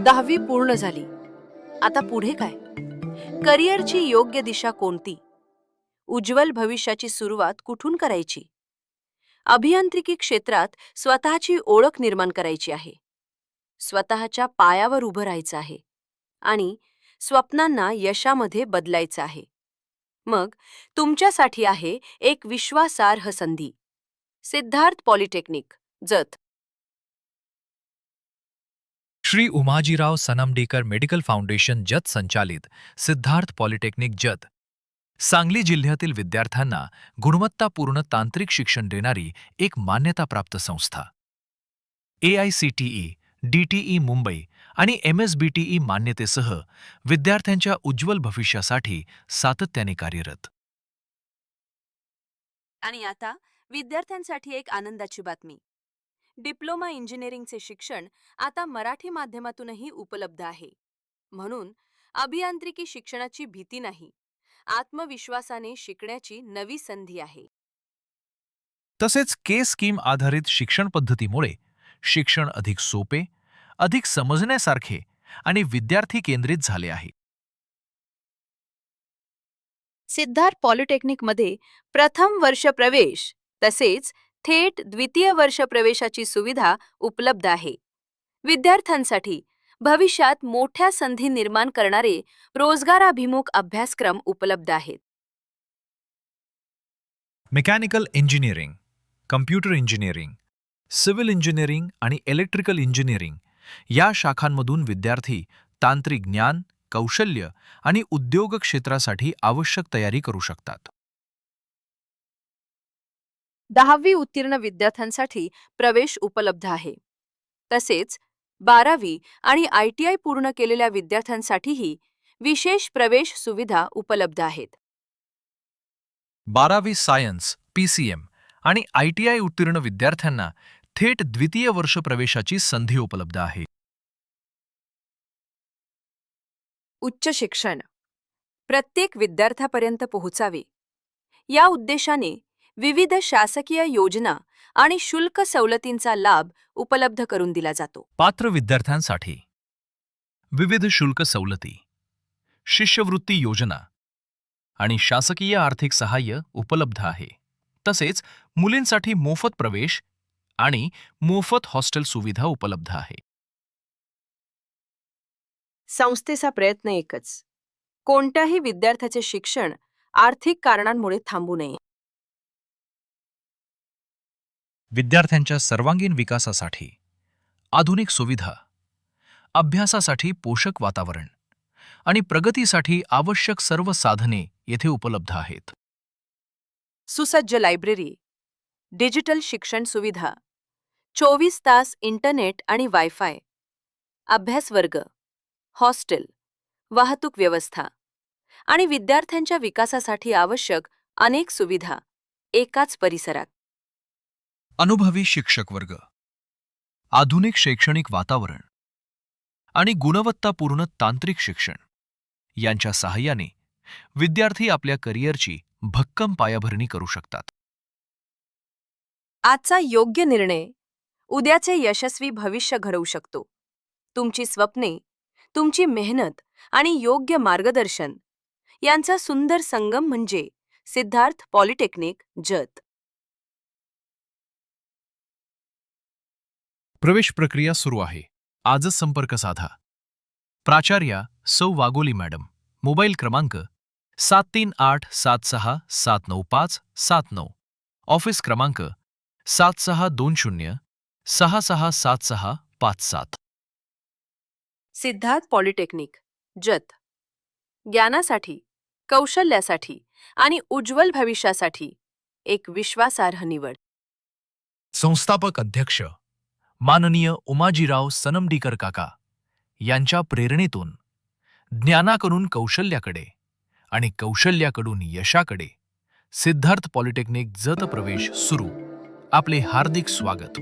10वी पूर्ण झाली. आता पुढे काय? करिअरची योग्य दिशा कोणती? उज्ज्वल भविष्याची सुरुवात कुठून करायची? अभियांत्रिकी क्षेत्रात स्वतःची ओळख निर्माण करायची आहे. स्वतःच्या पायावर उभं राहायचं आहे आणि स्वप्नांना यशामध्ये बदलायचं आहे. मग तुमच्यासाठी आहे एक विश्वासार्ह संधी. Siddharth polytechnic, Jath. Shri Umajirao Sanmadekar medical foundation Jath संचालित सिद्धार्थ पॉलिटेक्निक जत सांगली जिल्ह्यातील विद्यार्थ्यांना गुणवत्तापूर्ण तांत्रिक शिक्षण देणारी एक मान्यताप्राप्त संस्था. AICTE, DTE मुंबई आणि MSBTE मान्यतेसह विद्यार्थ्यांच्या उज्ज्वल भविष्यासाठी सातत्याने कार्यरत. आणि आता विद्यार्थ्यांसाठी एक आनंदाची बातमी. डिप्लोमा इंजिनिअरिंगचे शिक्षण आता मराठी माध्यमातूनही उपलब्ध आहे. म्हणून अभियांत्रिकी शिक्षणाची भीती नाही, आत्मविश्वासाने शिकण्याची नवी संधी आहे. तसेच स्कीम आधारित शिक्षण पद्धतीमुळे शिक्षण अधिक सोपे, अधिक समजण्यासारखे आणि विद्यार्थी केंद्रित झाले आहे. सिद्धार्थ पॉलिटेक्निकमध्ये प्रथम वर्ष प्रवेश तसेच थेट द्वितीय वर्ष प्रवेशाची सुविधा उपलब्ध आहे. विद्यार्थ्यांसाठी भविष्यात मोठ्या संधी निर्माण करणारे रोजगाराभिमुख अभ्यासक्रम उपलब्ध आहेत. Mechanical engineering, computer engineering, civil engineering आणि इलेक्ट्रिकल इंजिनिअरिंग या शाखांमधून विद्यार्थी तांत्रिक ज्ञान, कौशल्य आणि उद्योग क्षेत्रासाठी आवश्यक तयारी करू शकतात. 10वी उत्तीर्ण विद्यार्थ्यांसाठी प्रवेश उपलब्ध आहे. तसेच 12वी आणि ITI पूर्ण केलेल्या विद्यार्थ्यांसाठीही विशेष प्रवेश सुविधा उपलब्ध आहेत. 12वी सायन्स, PCM आणि ITI उत्तीर्ण विद्यार्थ्यांना थेट द्वितीय वर्ष प्रवेशाची संधी उपलब्ध आहे. उच्च शिक्षण प्रत्येक विद्यार्थ्यापर्यंत पोहोचावे या उद्देशाने विविध शासकीय योजना आणि शुल्क सवलतींचा लाभ उपलब्ध करून दिला जातो. पात्र विद्यार्थ्यांसाठी विविध शुल्क सवलती, शिष्यवृत्ती योजना आणि शासकीय आर्थिक सहाय्य उपलब्ध आहे. तसेच मुलींसाठी मोफत प्रवेश आणि मोफत हॉस्टेल सुविधा उपलब्ध आहे. संस्थेचा प्रयत्न एकच, कोणत्याही विद्यार्थ्याचे शिक्षण आर्थिक कारणांमुळे थांबू नये. विद्यार्थ्यांच्या सर्वांगीण विकासासाठी आधुनिक सुविधा, अभ्यासासाठी पोषक वातावरण आणि प्रगतीसाठी आवश्यक सर्व साधने येथे उपलब्ध आहेत. सुसज्ज लायब्ररी, डिजिटल शिक्षण सुविधा, 24 तास इंटरनेट आणि वायफाय, अभ्यास वर्ग, हॉस्टेल, वाहतूक व्यवस्था आणि विद्यार्थ्यांच्या विकासासाठी आवश्यक अनेक सुविधा एकाच परिसरात. अनुभवी शिक्षक वर्ग, आधुनिक शैक्षणिक वातावरण आणि गुणवत्तापूर्ण तांत्रिक शिक्षण यांच्या सहाय्याने विद्यार्थी आपल्या करिअरची भक्कम पायाभरणी करू शकतात. आजचा योग्य निर्णय उद्याचे यशस्वी भविष्य घडवू शकतो. तुमची स्वप्ने, तुमची मेहनत आणि योग्य मार्गदर्शन यांचा सुंदर संगम म्हणजे सिद्धार्थ पॉलिटेक्निक जत. प्रवेश प्रक्रिया सुरू आहे. आजच संपर्क साधा. प्राचार्या सौ वागोली मॅडम. मोबाईल क्रमांक 7387679579. ऑफिस क्रमांक 7620667657. सिद्धार्थ पॉलिटेक्निक जत ज्ञानासाठी, कौशल्यासाठी आणि उज्ज्वल भविष्यासाठी एक विश्वासार्ह निवड. संस्थापक अध्यक्ष माननीय उमाजीराव सनमडीकर काका यांच्या प्रेरणेतून ज्ञानाकडून कौशल्याकडे आणि कौशल्याकडून यशाकडे सिद्धार्थ पॉलिटेक्निक जत प्रवेश सुरू. आपले हार्दिक स्वागत.